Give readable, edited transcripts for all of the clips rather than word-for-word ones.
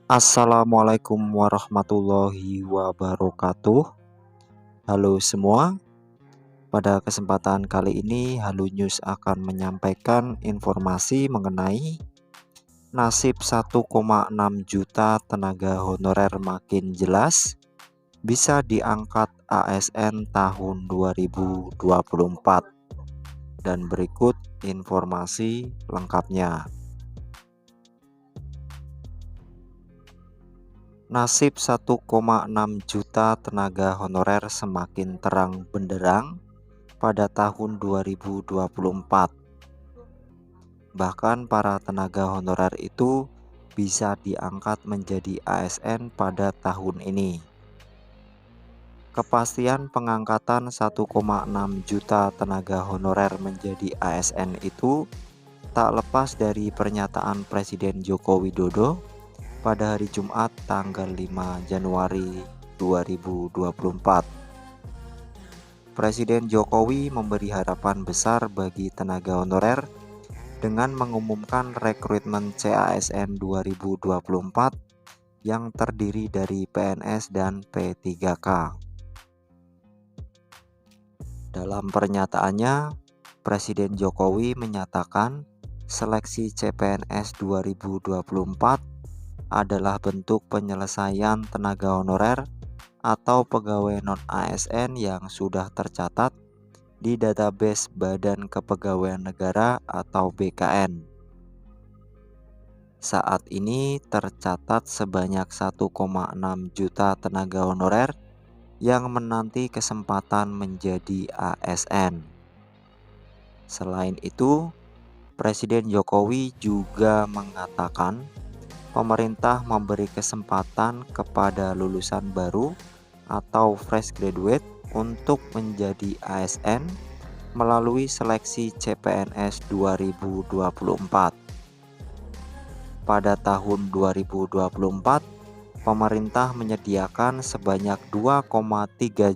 Assalamualaikum warahmatullahi wabarakatuh. Halo semua, pada kesempatan kali ini Halo News akan menyampaikan informasi mengenai nasib 1,6 juta tenaga honorer makin jelas bisa diangkat ASN tahun 2024. Dan berikut informasi lengkapnya. Nasib 1,6 juta tenaga honorer semakin terang benderang pada tahun 2024. Bahkan para tenaga honorer itu bisa diangkat menjadi ASN pada tahun ini. Kepastian pengangkatan 1,6 juta tenaga honorer menjadi ASN itu tak lepas dari pernyataan Presiden Joko Widodo pada hari Jumat tanggal 5 Januari 2024. Presiden Jokowi memberi harapan besar bagi tenaga honorer dengan mengumumkan rekrutmen CASN 2024 yang terdiri dari PNS dan P3K. Dalam pernyataannya, Presiden Jokowi menyatakan seleksi CPNS 2024 adalah bentuk penyelesaian tenaga honorer atau pegawai non-ASN yang sudah tercatat di database Badan Kepegawaian Negara atau BKN. Saat ini tercatat sebanyak 1,6 juta tenaga honorer yang menanti kesempatan menjadi ASN. Selain itu, Presiden Jokowi juga mengatakan pemerintah memberi kesempatan kepada lulusan baru atau fresh graduate untuk menjadi ASN melalui seleksi CPNS 2024. Pada tahun 2024, pemerintah menyediakan sebanyak 2,3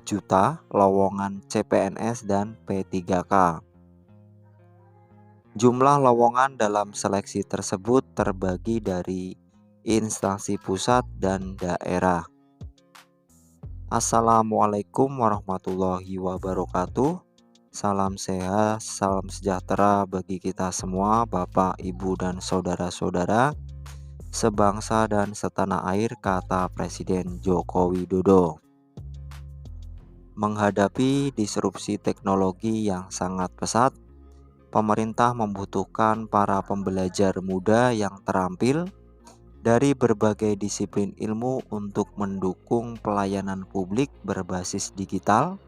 juta lowongan CPNS dan P3K. Jumlah lowongan dalam seleksi tersebut terbagi dari instansi pusat dan daerah. Assalamualaikum warahmatullahi wabarakatuh. Salam sehat, salam sejahtera bagi kita semua, Bapak, Ibu, dan saudara-saudara sebangsa dan setanah air, kata Presiden Joko Widodo. Menghadapi disrupsi teknologi yang sangat pesat, pemerintah membutuhkan para pembelajar muda yang terampil dari berbagai disiplin ilmu untuk mendukung pelayanan publik berbasis digital,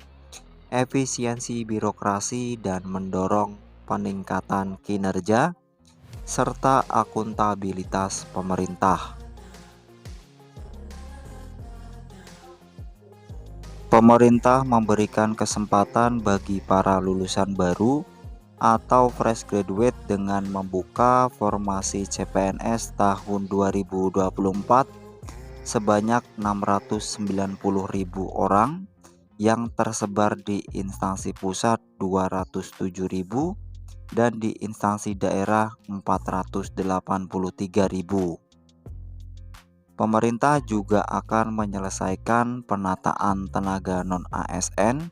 efisiensi birokrasi, dan mendorong peningkatan kinerja serta akuntabilitas pemerintah. Pemerintah memberikan kesempatan bagi para lulusan baru atau fresh graduate dengan membuka formasi CPNS tahun 2024 sebanyak 690.000 orang yang tersebar di instansi pusat 207.000 dan di instansi daerah 483.000. Pemerintah juga akan menyelesaikan penataan tenaga non-ASN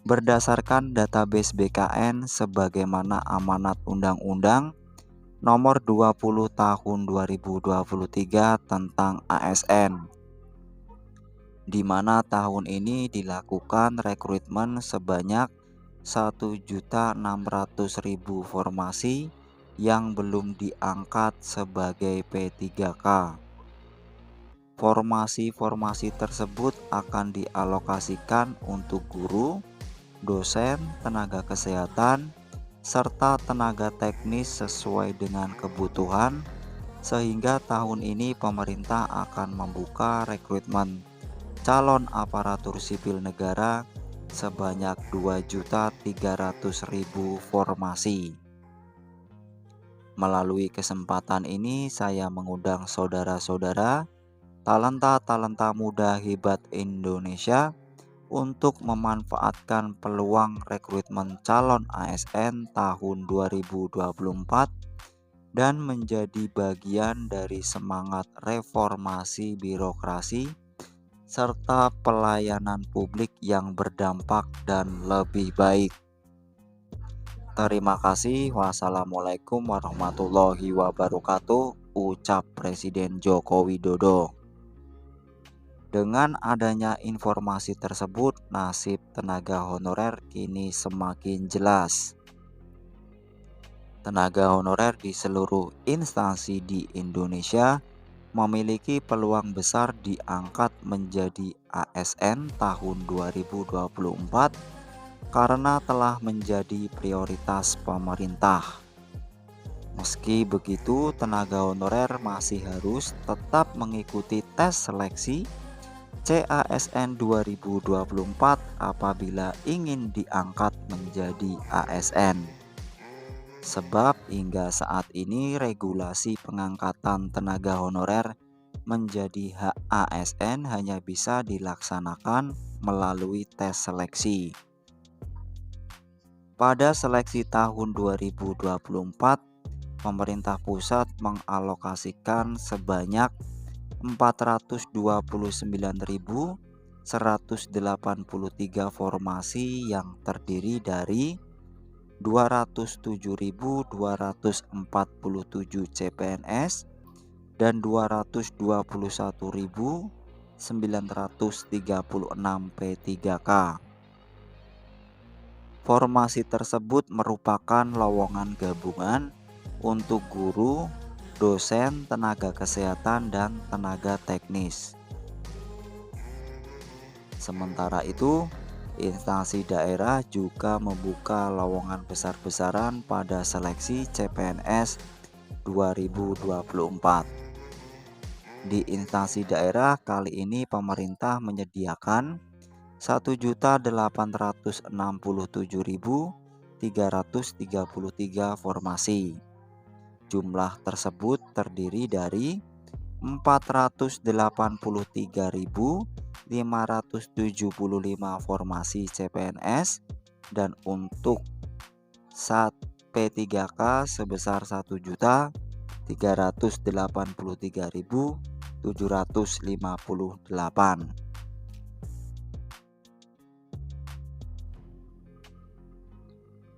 berdasarkan database BKN sebagaimana amanat Undang-Undang Nomor 20 Tahun 2023 tentang ASN, di mana tahun ini dilakukan rekrutmen sebanyak 1.600.000 formasi yang belum diangkat sebagai P3K. Formasi-formasi tersebut akan dialokasikan untuk guru, dosen, tenaga kesehatan, serta tenaga teknis sesuai dengan kebutuhan, sehingga tahun ini pemerintah akan membuka rekrutmen calon aparatur sipil negara sebanyak 2.300.000 formasi. Melalui kesempatan ini saya mengundang saudara-saudara talenta-talenta muda hebat Indonesia untuk memanfaatkan peluang rekrutmen calon ASN tahun 2024 dan menjadi bagian dari semangat reformasi birokrasi serta pelayanan publik yang berdampak dan lebih baik. Terima kasih. Wassalamualaikum warahmatullahi wabarakatuh. Ucap Presiden Joko Widodo. Dengan adanya informasi tersebut, nasib tenaga honorer kini semakin jelas. Tenaga honorer di seluruh instansi di Indonesia memiliki peluang besar diangkat menjadi ASN tahun 2024 karena telah menjadi prioritas pemerintah. Meski begitu, tenaga honorer masih harus tetap mengikuti tes seleksi CASN 2024 apabila ingin diangkat menjadi ASN. Sebab hingga saat ini regulasi pengangkatan tenaga honorer menjadi hak ASN hanya bisa dilaksanakan melalui tes seleksi. Pada seleksi tahun 2024, pemerintah pusat mengalokasikan sebanyak 429.183 formasi yang terdiri dari 207.247 CPNS dan 221.936 P3K. Formasi tersebut merupakan lowongan gabungan untuk guru, dosen, tenaga kesehatan, dan tenaga teknis. Sementara itu, instansi daerah juga membuka lowongan besar-besaran pada seleksi CPNS 2024. Di instansi daerah kali ini pemerintah menyediakan 1.867.333 formasi. Jumlah tersebut terdiri dari 483.575 formasi CPNS dan untuk P3K sebesar 1.383.758.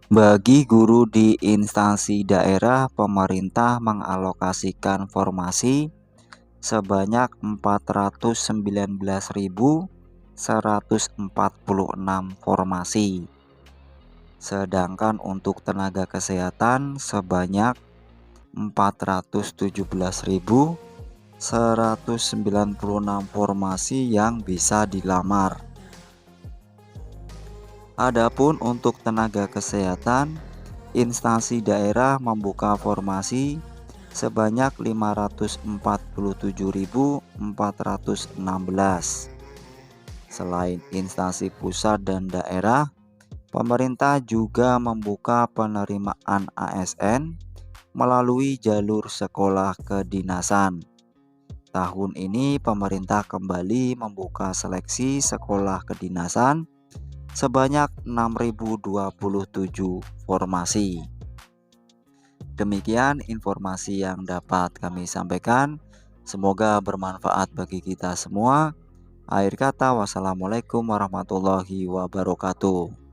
Bagi guru di instansi daerah, pemerintah mengalokasikan formasi sebanyak 419.146 formasi. Sedangkan untuk tenaga kesehatan sebanyak 417.196 formasi yang bisa dilamar. Adapun untuk tenaga kesehatan, instansi daerah membuka formasi sebanyak 547.416. Selain instansi pusat dan daerah, pemerintah juga membuka penerimaan ASN melalui jalur sekolah kedinasan. Tahun ini pemerintah kembali membuka seleksi sekolah kedinasan sebanyak 6.027 formasi. Demikian informasi yang dapat kami sampaikan. Semoga bermanfaat bagi kita semua. Akhir kata, wassalamualaikum warahmatullahi wabarakatuh.